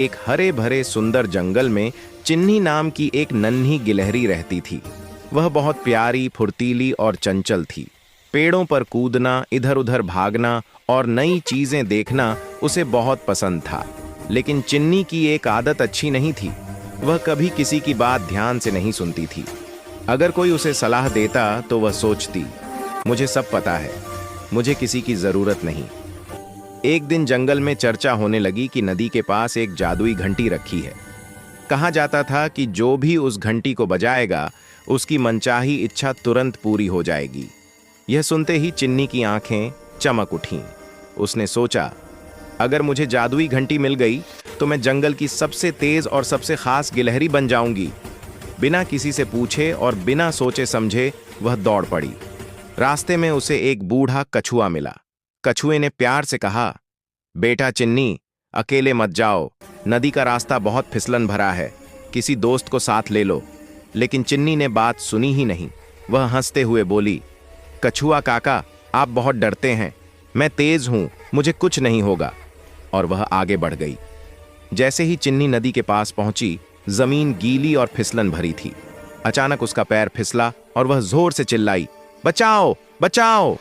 एक हरे भरे सुंदर जंगल में चिन्नी नाम की एक नन्ही गिलहरी रहती थी। वह बहुत प्यारी, फुर्तीली और चंचल थी। पेड़ों पर कूदना, इधर उधर भागना और नई चीजें देखना उसे बहुत पसंद था। लेकिन चिन्नी की एक आदत अच्छी नहीं थी। वह कभी किसी की बात ध्यान से नहीं सुनती थी। अगर कोई उसे सलाह देता तो वह सोचती, मुझे सब पता है, मुझे किसी की जरूरत नहीं। एक दिन जंगल में चर्चा होने लगी कि नदी के पास एक जादुई घंटी रखी है। कहा जाता था कि जो भी उस घंटी को बजाएगा उसकी मनचाही इच्छा तुरंत पूरी हो जाएगी। यह सुनते ही चिन्नी की आंखें चमक उठीं। उसने सोचा, अगर मुझे जादुई घंटी मिल गई तो मैं जंगल की सबसे तेज और सबसे खास गिलहरी बन जाऊंगी। बिना किसी से पूछे और बिना सोचे समझे वह दौड़ पड़ी। रास्ते में उसे एक बूढ़ा कछुआ मिला। कछुए ने प्यार से कहा, बेटा चिन्नी, अकेले मत जाओ, नदी का रास्ता बहुत फिसलन भरा है, किसी दोस्त को साथ ले लो। लेकिन चिन्नी ने बात सुनी ही नहीं। वह हंसते हुए बोली, कछुआ काका, आप बहुत डरते हैं, मैं तेज हूं, मुझे कुछ नहीं होगा। और वह आगे बढ़ गई। जैसे ही चिन्नी नदी के पास पहुंची, जमीन गीली और फिसलन भरी थी। अचानक उसका पैर फिसला और वह जोर से चिल्लाई, बचाओ बचाओ।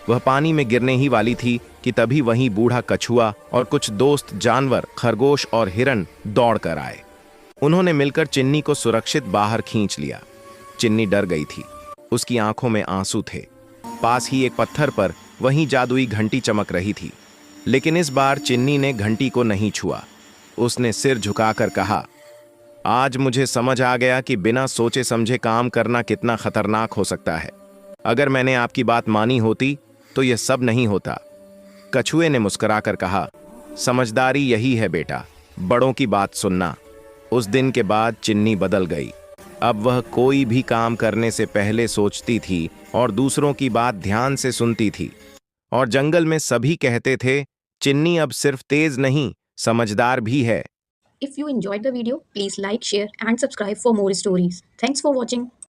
वह पानी में गिरने ही वाली थी कि तभी वहीं बूढ़ा कछुआ और कुछ दोस्त जानवर, खरगोश और हिरन दौड़ कर आए। उन्होंने मिलकर चिन्नी को सुरक्षित बाहर खींच लिया। चिन्नी डर गई थी। उसकी आंखों में आंसू थे। पास ही एक पत्थर पर वहीं जादुई घंटी चमक रही थी। लेकिन इस बार चिन्नी ने घंटी को नहीं छुआ। उसने सिर झुकाकर कहा, आज मुझे समझ आ गया कि बिना सोचे समझे काम करना कितना खतरनाक हो सकता है। अगर मैंने आपकी बात मानी होती तो यह सब नहीं होता। कछुए ने मुस्कुराकर कहा, समझदारी यही है बेटा, बड़ों की बात सुनना। उस दिन के बाद चिन्नी बदल गई। अब वह कोई भी काम करने से पहले सोचती थी और दूसरों की बात ध्यान से सुनती थी। और जंगल में सभी कहते थे, चिन्नी अब सिर्फ तेज नहीं, समझदार भी है। If you enjoyed the video, please like, share, and subscribe for more stories. Thanks for watching.